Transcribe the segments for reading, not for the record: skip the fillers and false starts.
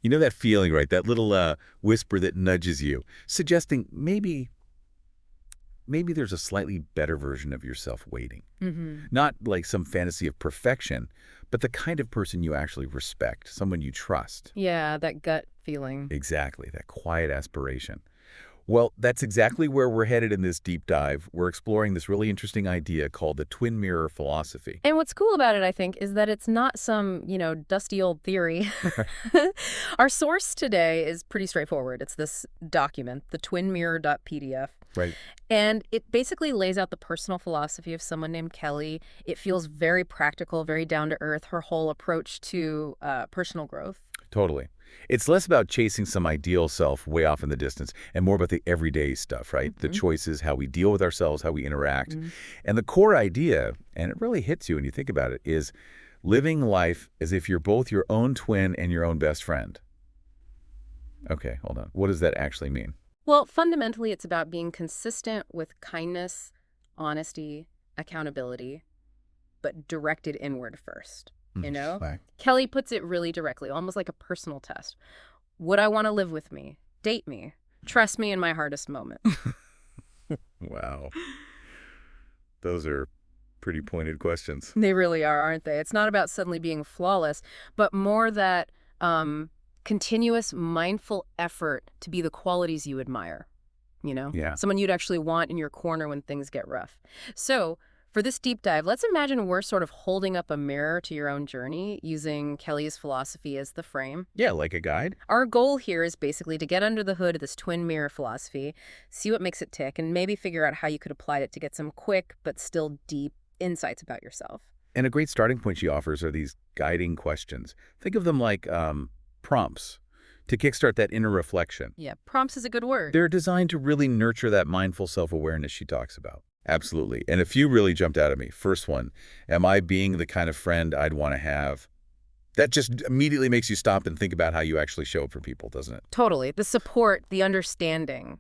You know that feeling, right? That little whisper that nudges you, suggesting maybe there's a slightly better version of yourself waiting. Mm-hmm. Not like some fantasy of perfection, but the kind of person you actually respect, someone you trust. Yeah, that gut feeling. Exactly, that quiet aspiration. Well, that's exactly where we're headed in this deep dive. We're exploring this really interesting idea called the twin mirror philosophy. And what's cool about it, I think, is that it's not some, dusty old theory. Our source today is pretty straightforward. It's this document, the twinmirror.pdf. Right. And it basically lays out the personal philosophy of someone named Kelly. It feels very practical, very down to earth, her whole approach to personal growth. Totally. It's less about chasing some ideal self way off in the distance and more about the everyday stuff, right? The choices, how we deal with ourselves, how we interact. And the core idea, and it really hits you when you think about it, is living life as if you're both your own twin and your own best friend. Okay, hold on. What does that actually mean? Well, fundamentally, it's about being consistent with kindness, honesty, accountability, but directed inward first. Right. Kelly puts it really directly, almost like a personal test. Would I want to live with me? Date me? Trust me in my hardest moment? Wow. Those are pretty pointed questions. They really are, aren't they? It's not about suddenly being flawless, but more that continuous, mindful effort to be the qualities you admire. Yeah. Someone you'd actually want in your corner when things get rough. So, for this deep dive, let's imagine we're sort of holding up a mirror to your own journey using Kelly's philosophy as the frame. Yeah, like a guide. Our goal here is basically to get under the hood of this twin mirror philosophy, see what makes it tick, and maybe figure out how you could apply it to get some quick but still deep insights about yourself. And a great starting point she offers are these guiding questions. Think of them like prompts to kickstart that inner reflection. Yeah, prompts is a good word. They're designed to really nurture that mindful self-awareness she talks about. Absolutely. And a few really jumped out at me. First one, am I being the kind of friend I'd want to have? That just immediately makes you stop and think about how you actually show up for people, doesn't it? Totally. The support, the understanding.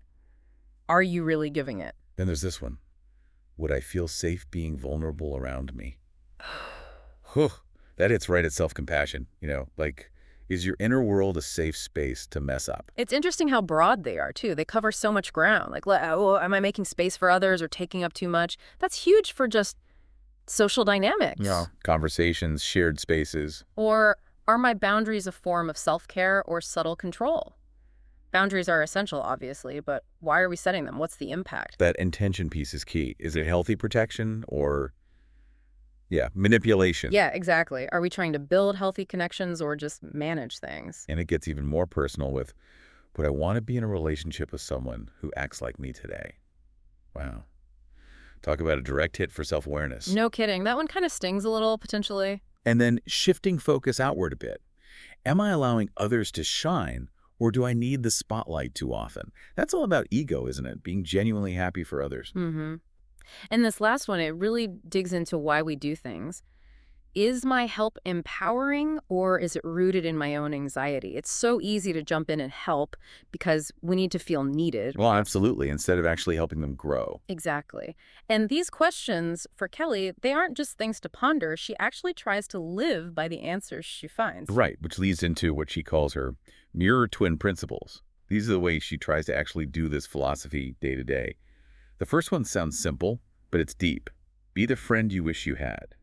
Are you really giving it? Then there's this one. Would I feel safe being vulnerable around me? Whew, that hits right at self-compassion. Like, is your inner world a safe space to mess up? It's interesting how broad they are, too. They cover so much ground. Like, oh, am I making space for others or taking up too much? That's huge for just social dynamics. Yeah. Conversations, shared spaces. Or are my boundaries a form of self-care or subtle control? Boundaries are essential, obviously, but why are we setting them? What's the impact? That intention piece is key. Is it healthy protection or, manipulation? Yeah, exactly. Are we trying to build healthy connections or just manage things? And it gets even more personal with, would I want to be in a relationship with someone who acts like me today? Wow. Talk about a direct hit for self-awareness. No kidding. That one kind of stings a little, potentially. And then shifting focus outward a bit. Am I allowing others to shine, or do I need the spotlight too often? That's all about ego, isn't it? Being genuinely happy for others. Mm-hmm. And this last one, it really digs into why we do things. Is my help empowering or is it rooted in my own anxiety? It's so easy to jump in and help because we need to feel needed. Well, absolutely, instead of actually helping them grow. Exactly. And these questions, for Kelly, they aren't just things to ponder. She actually tries to live by the answers she finds. Right, which leads into what she calls her mirror twin principles. These are the ways she tries to actually do this philosophy day to day. The first one sounds simple, but it's deep. Be the friend you wish you had.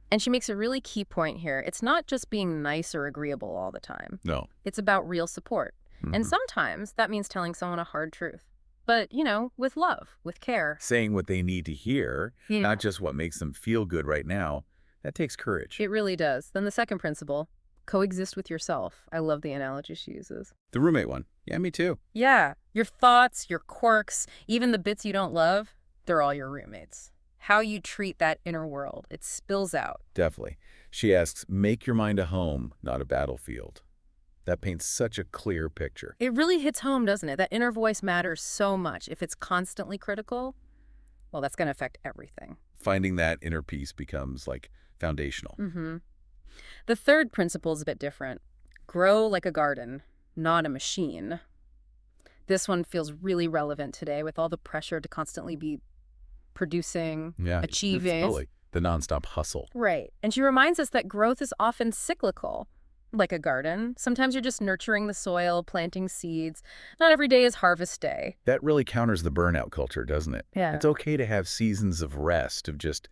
And she makes a really key point here. It's not just being nice or agreeable all the time. No. It's about real support. And sometimes that means telling someone a hard truth. But, with love, with care. Saying what they need to hear, not just what makes them feel good right now. That takes courage. It really does. Then the second principle, coexist with yourself. I love the analogy she uses. The roommate one. Yeah, me too. Yeah. Your thoughts, your quirks, even the bits you don't love, they're all your roommates. How you treat that inner world, it spills out. Definitely. She asks, make your mind a home, not a battlefield. That paints such a clear picture. It really hits home, doesn't it? That inner voice matters so much. If it's constantly critical, well, that's going to affect everything. Finding that inner peace becomes, foundational. The third principle is a bit different. Grow like a garden, not a machine. This one feels really relevant today with all the pressure to constantly be producing, achieving. Totally. The nonstop hustle. Right. And she reminds us that growth is often cyclical. Like a garden. Sometimes you're just nurturing the soil, planting seeds. Not every day is harvest day. That really counters the burnout culture, doesn't it? Yeah. It's okay to have seasons of rest, of just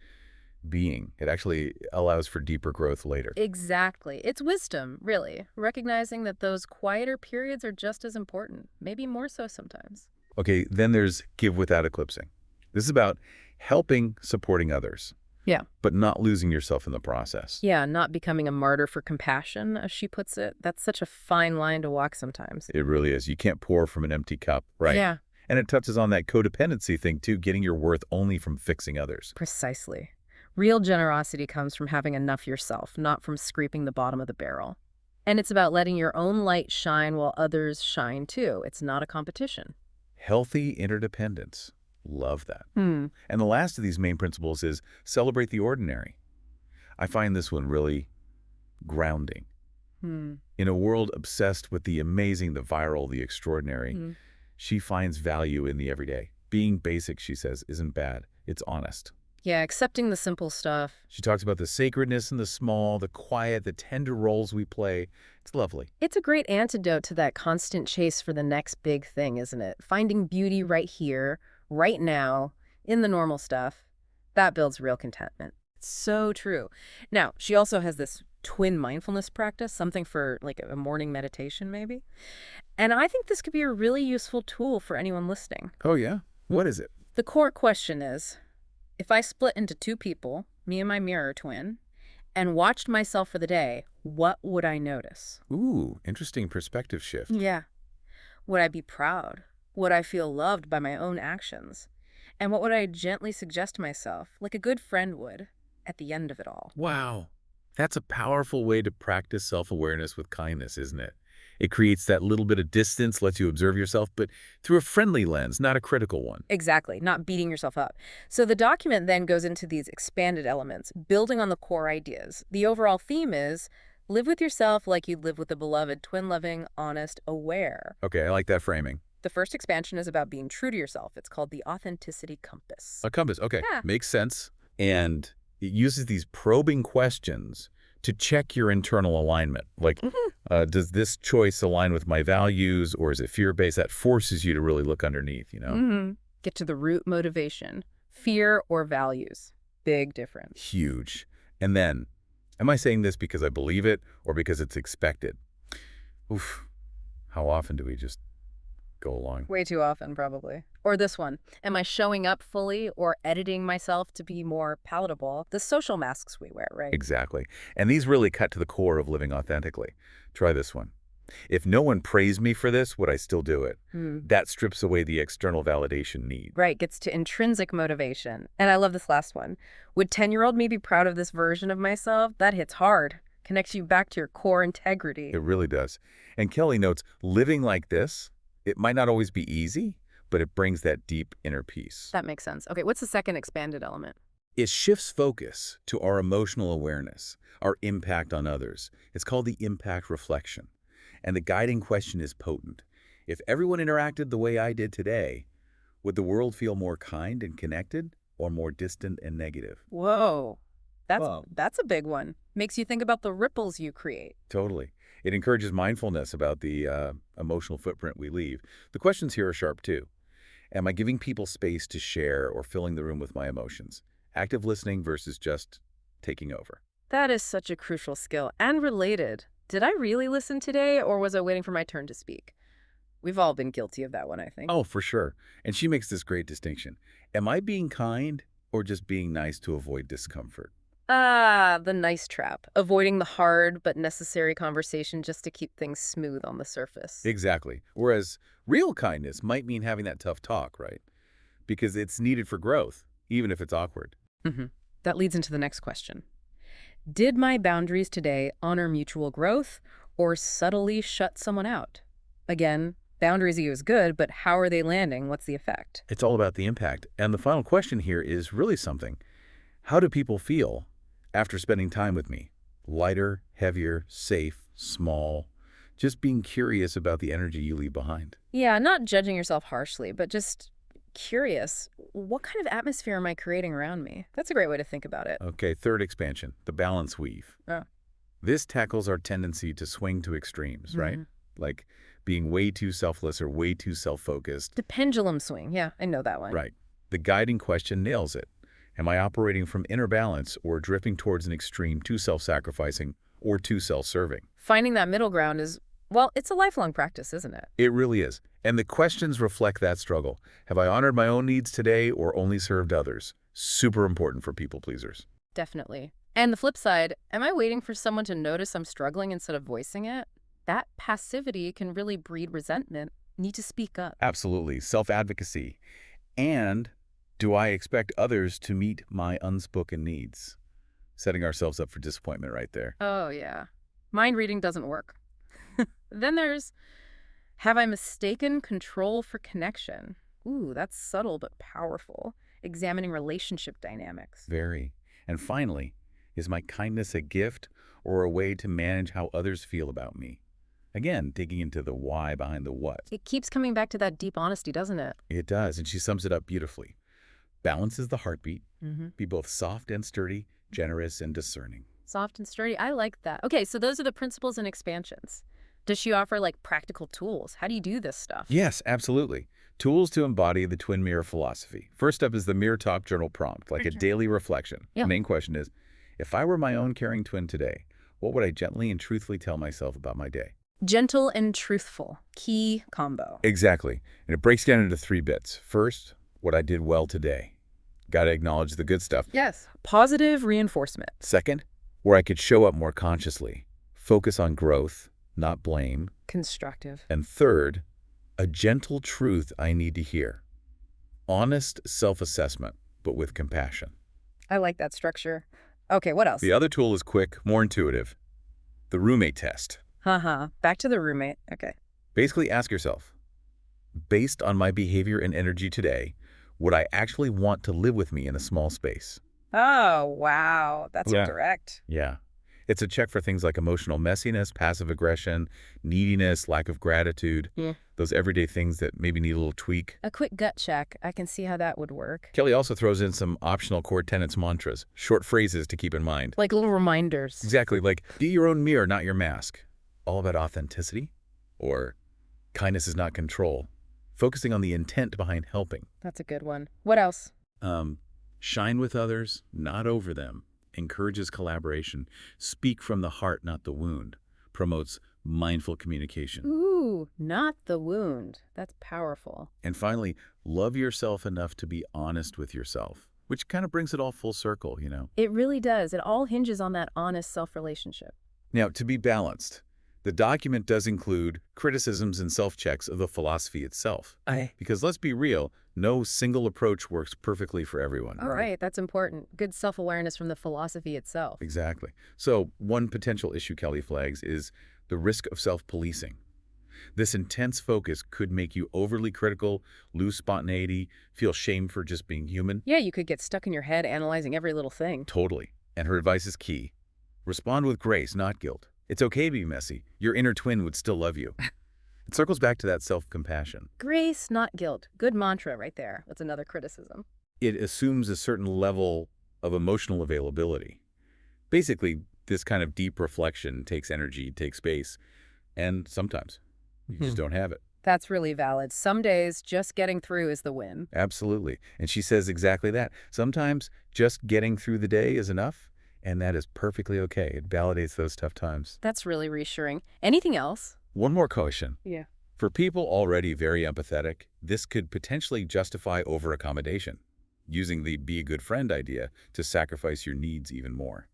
being. It actually allows for deeper growth later. Exactly. It's wisdom, really. Recognizing that those quieter periods are just as important, maybe more so sometimes. Okay, then there's give without eclipsing. This is about helping, supporting others, Yeah. but not losing yourself in the process. Yeah, not becoming a martyr for compassion, as she puts it. That's such a fine line to walk sometimes. It really is. You can't pour from an empty cup, right? Yeah, And it touches on that codependency thing, too, getting your worth only from fixing others. precisely. Real generosity comes from having enough yourself, not from scraping the bottom of the barrel. And it's about letting your own light shine while others shine too. It's not a competition. Healthy interdependence. Love that. Hmm. And the last of these main principles is celebrate the ordinary. I find this one really grounding. Hmm. In a world obsessed with the amazing, the viral, the extraordinary, Hmm. she finds value in the everyday. Being basic, she says, isn't bad. It's honest. Yeah, accepting the simple stuff. She talks about the sacredness in the small, the quiet, the tender roles we play. It's lovely. It's a great antidote to that constant chase for the next big thing, isn't it? Finding beauty right here, right now, in the normal stuff. That builds real contentment. So true. Now, she also has this twin mindfulness practice, something for like a morning meditation maybe. And I think this could be a really useful tool for anyone listening. Oh, yeah? What is it? The core question is, if I split into two people, me and my mirror twin, and watched myself for the day, what would I notice? Ooh, interesting perspective shift. Yeah. Would I be proud? Would I feel loved by my own actions? And what would I gently suggest to myself, like a good friend would, at the end of it all? Wow. That's a powerful way to practice self-awareness with kindness, isn't it? It creates that little bit of distance, lets you observe yourself, but through a friendly lens, not a critical one. Exactly, not beating yourself up. So the document then goes into these expanded elements, building on the core ideas. The overall theme is live with yourself like you'd live with a beloved, twin-loving, honest, aware. Okay, I like that framing. The first expansion is about being true to yourself. It's called the Authenticity Compass. A compass, okay. Yeah. Makes sense. And it uses these probing questions to check your internal alignment. Like, does this choice align with my values, or is it fear-based? That forces you to really look underneath, you know? Get to the root motivation. Fear or values. Big difference. Huge. And then, am I saying this because I believe it or because it's expected? Oof. How often do we just go along? Way too often, probably. Or this one. Am I showing up fully or editing myself to be more palatable? The social masks we wear, right? Exactly. And these really cut to the core of living authentically. Try this one. If no one praised me for this, would I still do it? That strips away the external validation need. Right, gets to intrinsic motivation. And I love this last one. Would 10-year-old me be proud of this version of myself? That hits hard. Connects you back to your core integrity. It really does. And Kelly notes, living like this, it might not always be easy, but it brings that deep inner peace. That makes sense. Okay, what's the second expanded element? It shifts focus to our emotional awareness, our impact on others. It's called the impact reflection. And the guiding question is potent. If everyone interacted the way I did today, would the world feel more kind and connected or more distant and negative? Whoa. Whoa. That's a big one. Makes you think about the ripples you create. Totally. It encourages mindfulness about the emotional footprint we leave. The questions here are sharp, too. Am I giving people space to share or filling the room with my emotions? Active listening versus just taking over. That is such a crucial skill and related. Did I really listen today, or was I waiting for my turn to speak? We've all been guilty of that one, I think. Oh, for sure. And she makes this great distinction. Am I being kind or just being nice to avoid discomfort? Ah, the nice trap. Avoiding the hard but necessary conversation just to keep things smooth on the surface. Exactly. Whereas real kindness might mean having that tough talk, right? Because it's needed for growth, even if it's awkward. That leads into the next question. Did my boundaries today honor mutual growth or subtly shut someone out? Again, boundaries is good, but how are they landing? What's the effect? It's all about the impact. And the final question here is really something. How do people feel after spending time with me? Lighter, heavier, safe, small? Just being curious about the energy you leave behind. Yeah, not judging yourself harshly, but just curious. What kind of atmosphere am I creating around me? That's a great way to think about it. Okay, third expansion, the balance weave. Oh. This tackles our tendency to swing to extremes, right? Mhm. Like being way too selfless or way too self-focused. The pendulum swing. Yeah, I know that one. Right. The guiding question nails it. Am I operating from inner balance or drifting towards an extreme too self-sacrificing or too self-serving? Finding that middle ground is, well, it's a lifelong practice, isn't it? It really is. And the questions reflect that struggle. Have I honored my own needs today or only served others? Super important for people pleasers. Definitely. And the flip side, am I waiting for someone to notice I'm struggling instead of voicing it? That passivity can really breed resentment. Need to speak up. Absolutely. Self-advocacy. And do I expect others to meet my unspoken needs? Setting ourselves up for disappointment right there. Oh, yeah. Mind reading doesn't work. Then there's, have I mistaken control for connection? Ooh, that's subtle but powerful. Examining relationship dynamics. Very. And finally, is my kindness a gift or a way to manage how others feel about me? Again, digging into the why behind the what. It keeps coming back to that deep honesty, doesn't it? It does, and she sums it up beautifully. Balance is the heartbeat. Mm-hmm. Be both soft and sturdy, generous and discerning. Soft and sturdy. I like that. Okay, so those are the principles and expansions. Does she offer like practical tools? How do you do this stuff? Yes, absolutely. Tools to embody the twin mirror philosophy. First up is the Mirror Talk journal prompt, like a daily reflection. Yeah. The main question is, if I were my own caring twin today, what would I gently and truthfully tell myself about my day? Gentle and truthful. Key combo. Exactly. And it breaks down into 3 bits. First, what I did well today. Got to acknowledge the good stuff. Yes. Positive reinforcement. Second, where I could show up more consciously. Focus on growth, not blame. Constructive. And third, a gentle truth I need to hear. Honest self-assessment, but with compassion. I like that structure. Okay, what else? The other tool is quick, more intuitive. The roommate test. Back to the roommate. Okay. Basically ask yourself, based on my behavior and energy today, would I actually want to live with me in a small space? Oh, wow. That's Yeah. direct. Yeah. It's a check for things like emotional messiness, passive aggression, neediness, lack of gratitude, Yeah. those everyday things that maybe need a little tweak. A quick gut check. I can see how that would work. Kelly also throws in some optional core tenets mantras, short phrases to keep in mind. Like little reminders. Exactly, like be your own mirror, not your mask. All about authenticity, or kindness is not control. Focusing on the intent behind helping. That's a good one. What else? Shine with others, not over them. Encourages collaboration. Speak from the heart, not the wound. Promotes mindful communication. Ooh, not the wound. That's powerful. And finally, love yourself enough to be honest with yourself, which kind of brings it all full circle, you know. It really does. It all hinges on that honest self-relationship. Now, to be balanced, the document does include criticisms and self-checks of the philosophy itself. Because let's be real, no single approach works perfectly for everyone. All right, that's important. Good self-awareness from the philosophy itself. Exactly. So one potential issue Kelly flags is the risk of self-policing. This intense focus could make you overly critical, lose spontaneity, feel shame for just being human. Yeah, you could get stuck in your head analyzing every little thing. Totally. And her advice is key. Respond with grace, not guilt. It's okay to be messy. Your inner twin would still love you. It circles back to that self-compassion. Grace, not guilt. Good mantra right there. That's another criticism. It assumes a certain level of emotional availability. Basically, this kind of deep reflection takes energy, takes space, and sometimes you just don't have it. That's really valid. Some days, just getting through is the win. Absolutely. And she says exactly that. Sometimes just getting through the day is enough, and that is perfectly okay. It validates those tough times. That's really reassuring. Anything else? One more caution. Yeah. For people already very empathetic, this could potentially justify over-accommodation, using the be a good friend idea to sacrifice your needs even more.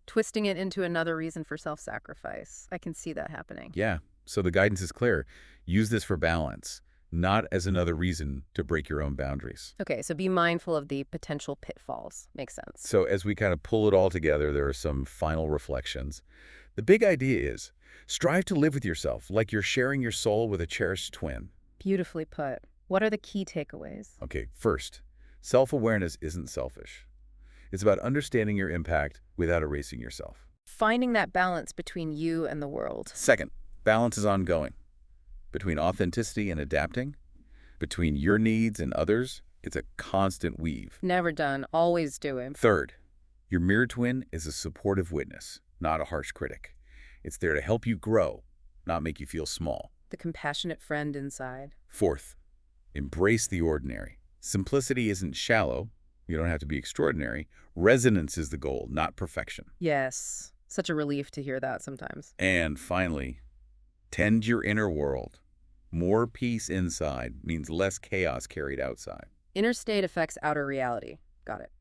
Twisting it into another reason for self-sacrifice. I can see that happening. Yeah, so the guidance is clear. Use this for balance, not as another reason to break your own boundaries. Okay, so be mindful of the potential pitfalls. Makes sense. So as we kind of pull it all together, there are some final reflections. The big idea is, strive to live with yourself like you're sharing your soul with a cherished twin. Beautifully put. What are the key takeaways? Okay, first, self-awareness isn't selfish. It's about understanding your impact without erasing yourself. Finding that balance between you and the world. Second, balance is ongoing. Between authenticity and adapting, between your needs and others, it's a constant weave. Never done, always doing. Third, your mirror twin is a supportive witness. not a harsh critic. It's there to help you grow, not make you feel small. The compassionate friend inside. Fourth, embrace the ordinary. Simplicity isn't shallow. You don't have to be extraordinary. Resonance is the goal, not perfection. Yes. Such a relief to hear that sometimes. And finally, tend your inner world. More peace inside means less chaos carried outside. Inner state affects outer reality. Got it.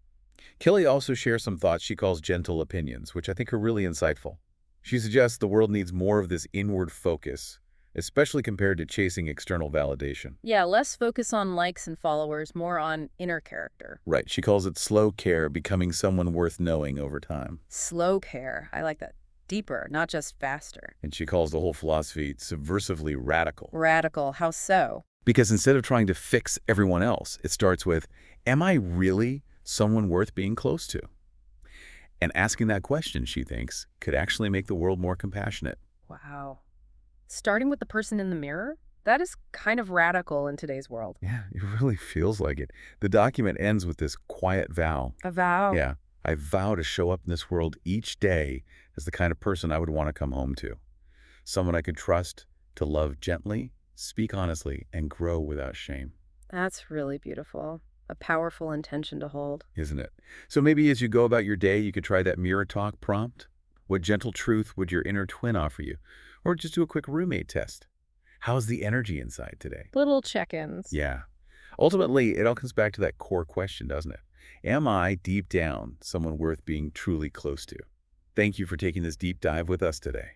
Kelly also shares some thoughts she calls gentle opinions, which I think are really insightful. She suggests the world needs more of this inward focus, especially compared to chasing external validation. Yeah, less focus on likes and followers, more on inner character. Right. She calls it slow care, becoming someone worth knowing over time. Slow care. I like that. Deeper, not just faster. And she calls the whole philosophy subversively radical. Radical. How so? Because instead of trying to fix everyone else, it starts with, am I really someone worth being close to? And asking that question, she thinks, could actually make the world more compassionate. Wow. Starting with the person in the mirror? That is kind of radical in today's world. Yeah, it really feels like it. The document ends with this quiet vow. A vow. Yeah, I vow to show up in this world each day as the kind of person I would want to come home to. Someone I could trust, to love gently, speak honestly, and grow without shame. That's really beautiful. A powerful intention to hold. Isn't it? So maybe as you go about your day, you could try that mirror talk prompt. What gentle truth would your inner twin offer you? Or just do a quick roommate test. How's the energy inside today? Little check-ins. Yeah. Ultimately, it all comes back to that core question, doesn't it? Am I, deep down, someone worth being truly close to? Thank you for taking this deep dive with us today.